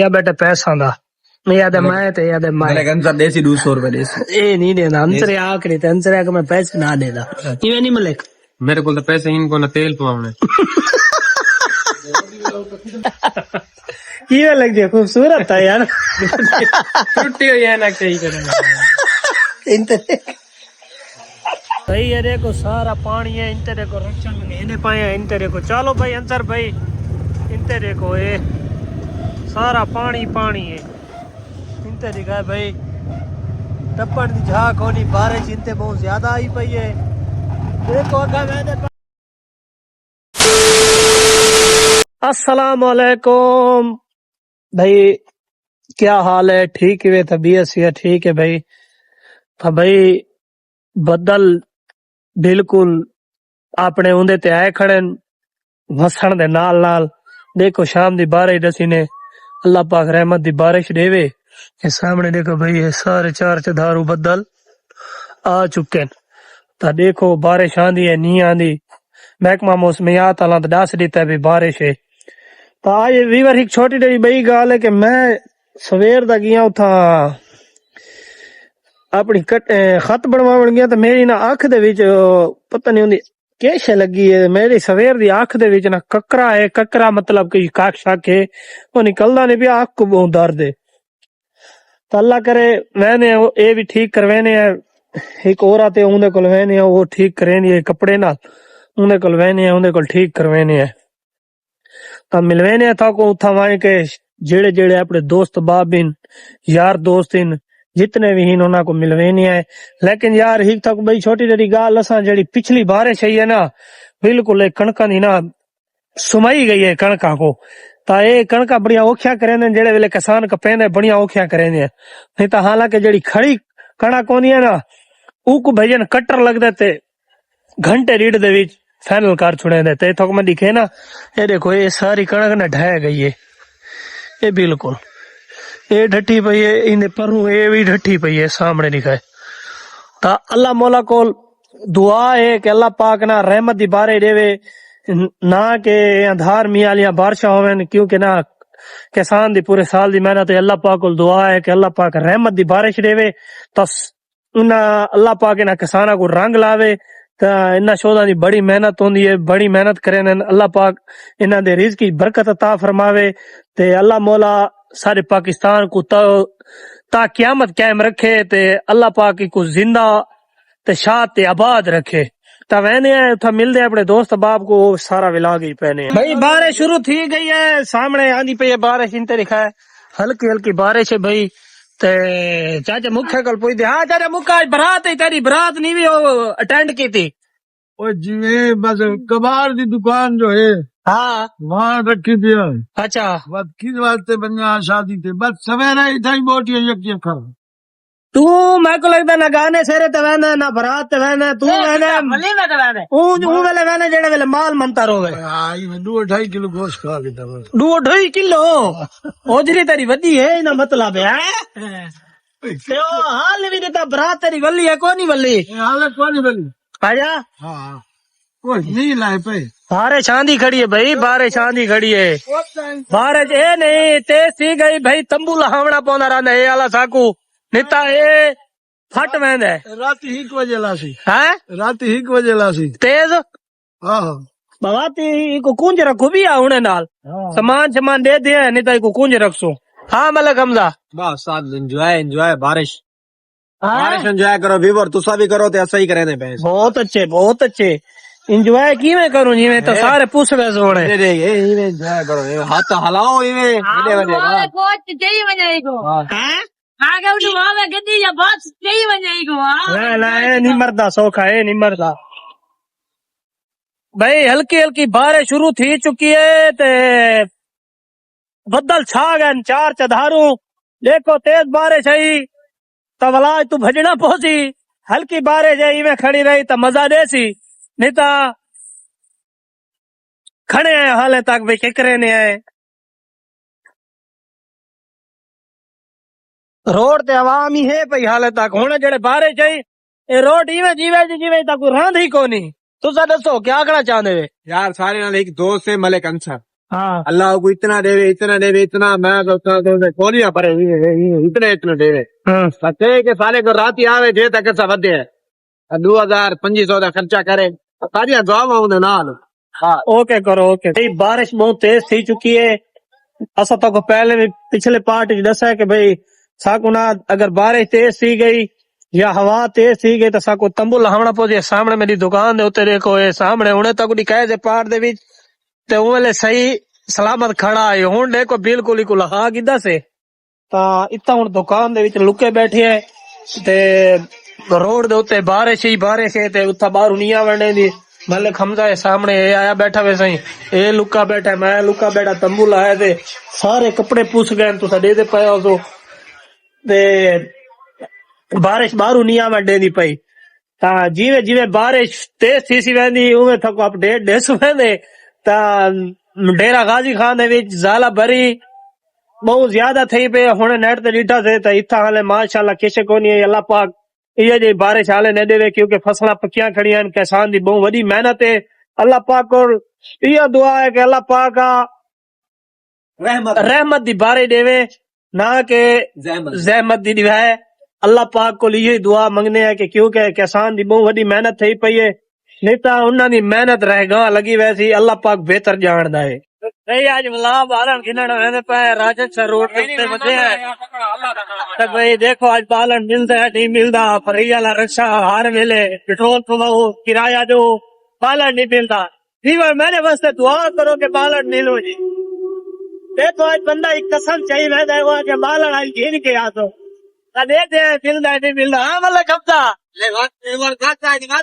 या बेटा पैसा दा मैं याद है मैं ते याद है मैं मेरे अंसर देसी 200 रुपए देसी ए नहीं देना अंतरे आखरी ते अंतरे को मैं पैसे ना देना ये नहीं मलिक मेरे को तो पैसे इनको ना तेल पवाने ये लग गया खूबसूरत है यार छुट्टी हुई है ना कहीं भाई ये देखो सारा पानी है इन तेरे को रक्षा में लेने पाए हैं इन तेरे को चलो भाई अंसर भाई इन तेरे को ये सारा पानी पानी है इन तेरे का भाई टप्पड़ दी झाक होनी बारिश इनते बहुत ज्यादा आई पई है देखो अगा मैंने अस्सलाम वालेकुम भाई क्या हाल है ठीक है तबीयत से ठीक है भाई तो भाई बदल बिल्कुल अपने उंदे ते आए खड़े वसन दे नाल नाल देखो शाम दी बारिश दसी ने अल्लाह पाक रहमत दी बारिश देवे ये सामने देखो भाई ये सारे चार चधारू बदल आ चुके तो देखो बारिश आंदी है नहीं आंदी महकमा मौसमियात आला तो दस दिता भी बारिश है तो आज वीवर एक छोटी जी बई गाल है कि मैं सवेर दा गया उथा अपनी खत बनवावन गया तो मेरी ना अख दे विच पता नहीं होंदी केश लगी है मेरी सवेर दी अख दे विच ना ककरा है ककरा मतलब कि काक शाक है वो निकलदा नहीं पिया अख को बहुत दर्द है तो अल्लाह करे मैंने ये भी ठीक करवाने है एक औरत है उनके कोल वहने है वो ठीक करेनी है कपड़े नाल उनके कोल वहने है उनके कोल ठीक करवाने है तो मिलवेने था को उथा वहां के जेड़े जेड़े अपने दोस्त बाब इन यार दोस्त इन जितने भी इन उन्होंने को मिलवेने है लेकिन यार ही तक बड़ी छोटी जड़ी गाल असा जेड़ी पिछली बारिश है ना बिल्कुल कणका दी ना सुमाई गई है कणका को ता ये कणका बढ़िया औख्या करे ने जेड़े वेले किसान कपेंदे बढ़िया औख्या करे ने नहीं तो हालांकि जेड़ी खड़ी कणक कोनी है ना ऊक भजन कट्टर लग देते घंटे रीड दे विच फाइनल कार छुड़े देते थोक में दिखे ना ये देखो ये सारी कणक न ढह गई है ये बिल्कुल ये ढट्टी पई है इन परू ये भी ढट्टी पई है सामने दिखाए ता अल्लाह मौला को दुआ है कि अल्लाह पाक ना रहमत दी बारिश देवे ना के अंधार मियालियां बारिशा होवन क्योंकि ना किसान दी पूरे साल दी मेहनत है अल्लाह पाक को दुआ है कि अल्लाह पाक रहमत दी बारिश देवे तो अल्लाह पाक ना किसाना को रंग लावे इन्ना शोधा दी बड़ी मेहनत होंदी है बड़ी मेहनत करे अल्लाह पाक इन्हां दे रिज़्क की बरकत अता फरमावे ते अल्लाह मौला सारे पाकिस्तान को ता क़यामत कायम रखे ते अल्लाह पाक को जिंदा ते शाद ते आबाद रखे ता वहने उथा मिलदे अपने दोस्त बाप को सारा विलाग ही पहने भाई बारिश शुरू थी गई है सामने आंदी पई है बारिश इन तरीका है हल्की हल्की बारिश है भाई ते चाचा मुख्य कल पूछते हाँ चाचा मुख्य आज बरात है तेरी बरात नहीं भी अटेंड की थी ओ जिवे बस कबाड़ दी दुकान जो है हाँ वहाँ रखी थी अच्छा बस किस वास्ते बनिया शादी थे बस सवेरा ही था बोटी यकी कर तू मैं को लगता ना गाने सेरे ते वहना ना बरात ते वहना तू वहना मली में ते वहना ऊ वेले वहना जेड़े वेले माल मनता रोवे आई में 2-2.5 किलो गोश्त खा के था 2-2.5 किलो ओजरी तेरी वदी है ना मतलब है तो हाल भी देता बरात तेरी वली है कोनी वली हालत कोनी बनी आजा हाँ कोई नहीं लाए पे बारिश आंधी खड़ी है भाई बारिश आंधी खड़ी है बारिश ए नहीं तेज सी गई भाई तंबू लहावना पौना रहा ये वाला साकू निता ये फट वेंद है रात 1 बजे लासी हैं रात 1 बजे लासी तेज हाँ बाती को कुंज रखो भी आने नाल सामान दे दिया नहीं तो को कुंज रखसो हाँ मलक हमजा बस साथ एंजॉय बारिश बारिश एंजॉय करो व्यूवर तुसा भी करो तो ऐसा ही करे ने बहुत अच्छे इंजॉय की मैं करूं जी मैं तो सारे पूछ रहे सोने एंजॉय करो हाथ हलाओ इवे कोच जई वञेगो हैं आगे उठ वावे गड्डी या बस जई वञेगो ना नहीं मरदा सौखा है नहीं मरदा भाई हल्की हल्की बारिश शुरू थी चुकी है ते बदल छा गए चार चधारू देखो तेज बारिश आई तो वलाज तू भजना पहुंची हल्की बारिश आई में खड़ी रही तो मजा देसी नहीं तो खड़े हैं हाले तक भाई किकरे ने आए रोड ते आवाम ही है भाई हाले तक हुण जेड़े बारिश आई ए रोड इवे जीवे तक रंध ही कोनी तुसा दसो क्या आखना चाहते वे यार सारे नाल एक दोस्त है मलिक अंसर हाँ अल्लाह को इतना देवे इतना मैं तो कोलियां भरे इतने देवे हाँ सच्चे के साले को रात ही आवे जे तक सा वधे 2000-2500 का खर्चा करे सारिया जवाब आउंदे नाल हाँ ओके करो ओके भाई बारिश बहुत तेज थी चुकी है असा तो पहले भी पिछले पार्ट दसा है कि भाई साकू ना अगर बारिश तेज थी गई या हवा तेज थी गई तो साकू तंबू लावना पौजे सामने मेरी दुकान दे उत्ते देखो ये सामने हुने तक कहे जे पार दे विच ते ओले सही सलामत खड़ा है हुन देखो बिल्कुल ही कुला किदा से ता इतना हुन दुकान दे विच लुके बैठे है ते रोड दे उत्ते बारिश है ते उत्था बाहर नहीं आवने दी मल्ले खमजा है सामने ये आया बैठा वे सही ये लुका बैठा मैं लुका बैठा तंबू लाया ते सारे कपड़े पूछ गए तुसा दे दे पाया तो ते बारिश बाहरों नहीं आवे दी पई ता जीवे जीवे बारिश तेज थी सी वेंदी उवे थको अपडेट दे सुवेंदे ता डेरा गाजी खान दे विच जाला भरी बहुत ज्यादा थी पे हुने नेट ते ॾिठा से त इथा हाले माशाअल्लाह किसे कोनी है अल्लाह पाक ये जी बारिश हाले न देवे क्योंकि फसला पकियां खड़ी हैं किसान दी बहुत बड़ी मेहनत है अल्लाह पाक और ये दुआ है कि अल्लाह पाक रहमत दी बारिश देवे ना के जहमत दी दिवाए अल्लाह पाक को लिए दुआ मंगने है कि क्योंकि किसान दी बहुत बड़ी मेहनत थी पई है नहीं तो उन्हां दी मेहनत रहेगा लगी वैसी अल्लाह पाक बेहतर जानदा है नहीं आज बुला बालन खिलण वेंदे पे राजन सर रोड पे उत्ते वधे है तो भाई देखो आज बालन मिलता है नहीं मिलता फ्री वाला रिक्शा हर वेले पेट्रोल पवाओ किराया दो बालन नहीं मिलता फिर मैंने वास्ते दुआ करो कि बालन मिलो जी देखो आज बंदा एक कसम चाहिए वैसे वो कि बालन आज घिन के आ तो देते हैं मिलता नहीं मिलता हाँ मतलब कब्जा ले बात खाता है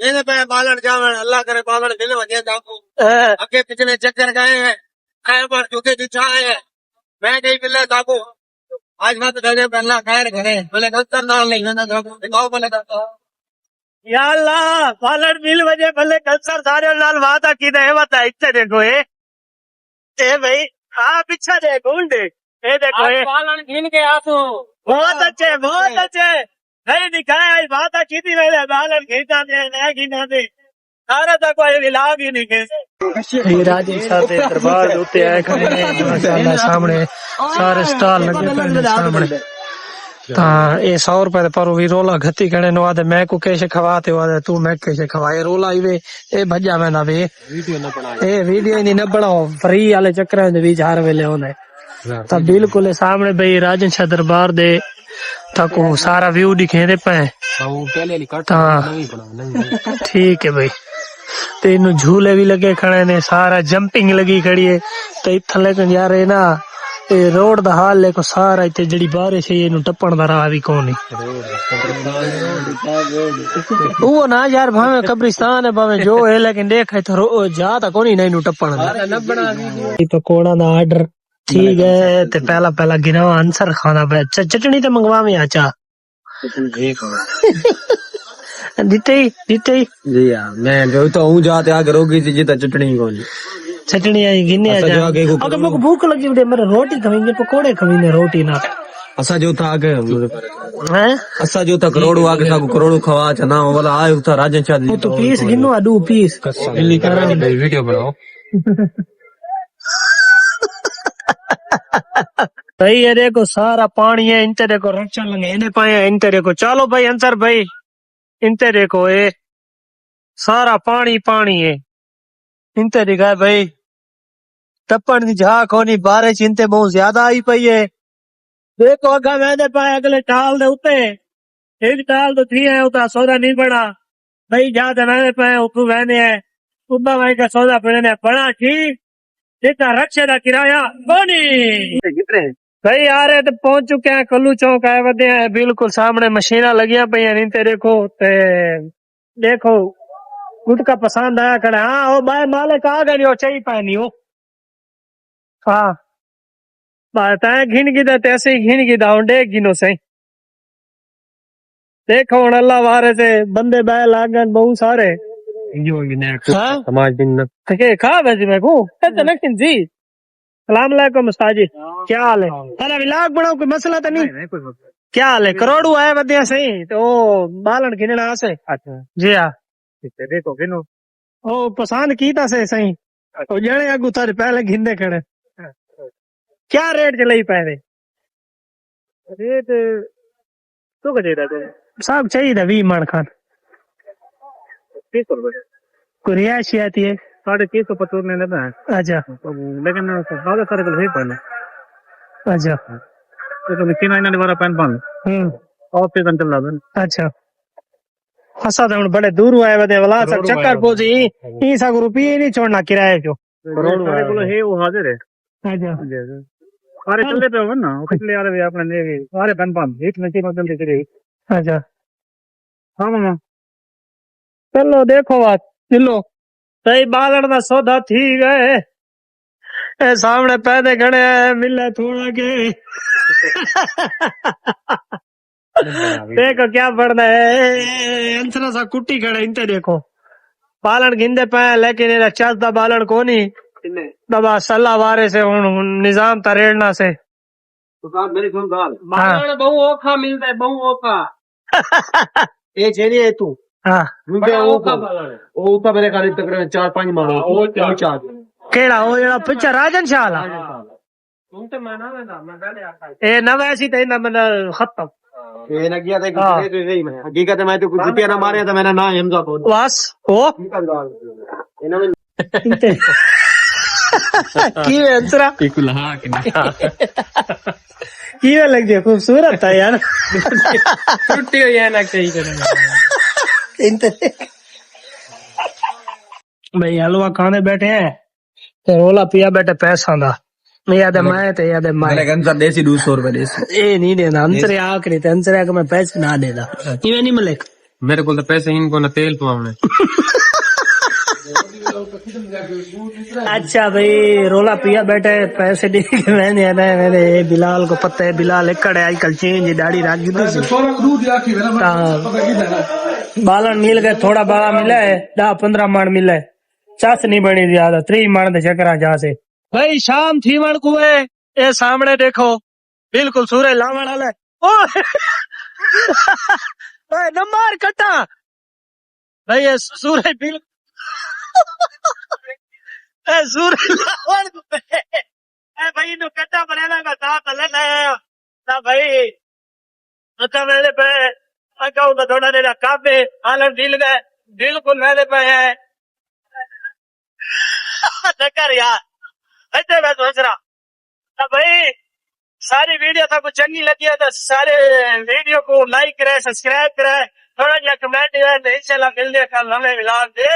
ये पे बालन जावन अल्लाह करे बालन मिले वजे जाको आगे पिछले चक्कर गए हैं खैर पर चुके दिखा है मैं नहीं मिले जाको आज मत गए अल्लाह खैर करे बोले कस्तर नाल नहीं ना जाको दिखाओ बोले जाको या अल्लाह बालन मिल वजे भले कल्सर सारे नाल वादा की दे बता इथे देखो ए भाई हाँ पीछे देखो उंडे ए देखो ए बालन घिन के आसू बहुत अच्छे नहीं दिखाए आज वादा की थी मैंने बालन खींचा दे ना खींचा दे सारा तक कोई इलाज ही नहीं के ये राजी साथे दरबार होते आए खड़े हैं माशाल्लाह सामने सारे स्टॉल लगे हैं सामने ता ये 100 रुपए पर भी रोला घती कने नो आदे मैं को कैसे खवाते वादे तू मैं कैसे खवाए रोला इवे ए भज्जा में ना वे वीडियो न बना ए वीडियो नहीं न बनाओ फ्री वाले चक्कर दे बीच हर वेले होने ता बिल्कुल सामने भाई राजन शाह दरबार दे ताको सारा व्यू दिखे दे पे पहले नहीं काट नहीं बना नहीं ठीक है भाई ते इन झूले भी लगे खड़े ने सारा जंपिंग लगी खड़ी है तो इत्थे लेकिन यार है ना ये रोड दा हाल लेको सारा इत्ते जड़ी बारिश है इनु टप्पण दा राह भी कोनी वो ना यार भावे कब्रिस्तान है भावे जो है लेकिन देख तो जा ता कोनी नहीं नु टप्पण दा तो कोणा दा ऑर्डर ठीक है ते पहला गिना आंसर खाना पे चटनी तो मंगवा में आचा दीते जी हां मैं जो तो हूं जाते आगे रोगी थी जिता चटनी कोनी चटनी आई गिने आजा अगर मुझे भूख लगी उड़े मेरे रोटी खावेंगे पकोड़े खावेंगे रोटी ना असा जो था आगे हैं असा जो था करोड़ों आगे साको करोड़ों खवा छना वाला आयो था राजन शादी वो तो पीस गिनो आडू पीस दिल्ली करा नहीं वीडियो बनाओ भाई ये देखो सारा पानी है इनते देखो रक्षा लगे इन्हें पाए इनते देखो चलो भाई अंसर भाई इनते देखो ये सारा पानी है इनते दिखा भाई टप्पन की झाक होनी बारिश इनते बहुत ज्यादा आई पई है देखो अगा मैंने पाए अगले टाल दे उते एक टाल तो थी है उता सौदा नहीं बना भाई जहाँ ते मैंने पाए ऊपर बहने है उतना भाई का सौदा पड़ने बना ठीक इतना रक्षे का किराया कोनी भाई आ रहे तो पहुंच चुके हैं कल्लू चौक आए वधे हैं बिल्कुल सामने मशीना लगिया पई हैं नीचे देखो ते देखो गुटका पसंद आया करे हाँ ओ भाई मालिक आ गए हो चाहिए पानी हो हाँ बात है घिन गिदा तैसे ही घिन गिदा डेक गिनो सही देखो हुन अल्लाह वारे से बंदे बह लागन बहुत सारे हाँ? समाज दिन के खा वैसे मैं को लेकिन जी सलाम अलैकुम उस्ताद जी क्या हाल है अरे विलाग बनाओ कोई मसला तो नहीं क्या हाल है करोड़ू आए वधिया सही तो बालन गिनना से अच्छा जी हाँ देखो गिनो ओ पसंद की था से सही ਉਹ ਜਾਣੇ ਆਗੂ ਤਾਰੇ ਪਹਿਲੇ घिंदे खड़े क्या रेट चलाई पैसे रेट तो कजे था सब चाहिए 20 मन खान 300 रुपए कोई रियायत आती है 350 ने लेता है अच्छा लेकिन सारे सारे को सही पहले अच्छा तो मशीन आने वाला पैन पान और पे घंटे ला देन अच्छा हसा तो बड़े दूर आए बदे वाला सब चक्कर पोजी ई सा रुपये नहीं छोड़ना किराए जो सारे को है वो हाजिर है अच्छा सारे चलते पे हो ना वो पिछले यार भी आपने ले सारे पैन पान एक मशीन में चलते चले अच्छा हाँ मामा चलो देखो बात चलो सही बालन का सौदा थी गए ए सामने पैदे खड़े मिले थोड़ा के देखो क्या पड़ना है अंतरा सा कुट्टी खड़े इनते देखो बालन घिंदे पे लेकिन ये चलता बालन को नहीं दबा सलाह वारे से निजाम तरेड़ना से तो साहब मेरी सुन गाल हाँ बहु औखा मिलता है बहु औखा ये चलिए तू हाँ वो तो मेरे खाली तकरीबन 4-5 मारो वो 4 केड़ा वो जेड़ा पिछा राजन शाह तुम तो मैं ना मैं पहले आता ए न वैसी तो इना मतलब खत्म ये ना किया था कि तो यही मैं हकीकत है मैं तो कुछ रुपया ना मारे तो मैंने ना हमजा को बस ओ की अंतरा की लग गया खूबसूरत था यार छुट्टी हुई है ना कहीं भाई हलवा खाने बैठे हैं ते रोला पिया बैठे पैसा दा याद है मैं ते याद है मैं अंसर देसी 200 रुपए देसी ए नहीं देना अंतरे आखरी ते अंतरे आके मैं पैसे ना देदा इवे नहीं मिले मेरे को तो पैसे इनको ना तेल पवाने अच्छा भाई रोला पिया बैठे पैसे दे के मैंने आना है मेरे बिलाल को पता है बिलाल एकड़ है आजकल चेंज दाढ़ी राख दी बालन मिल गए थोड़ा बड़ा मिला है 10-15 मन मिला है चास नहीं बनी ज्यादा 3 मन चक्कर जा से भाई शाम थी मन कुए ये सामने देखो बिल्कुल सूरज लावण वाला ओए न मार कटा भाई ये सूरज बिल्कुल सूरज लावण भाई नु कटा बनाना का साथ लेना ना भाई अच्छा मेरे पे अकाउंट में थोड़ा देर काफे हालत दिल गए बिल्कुल मेरे पे है चक्कर यार ऐसे मैं सोच रहा तो भाई सारी वीडियो आपको चंगी लगी है तो सारे वीडियो को लाइक करे सब्सक्राइब करे थोड़ा जा कमेंट इंशाल्लाह मिलने का नवे मिलान दे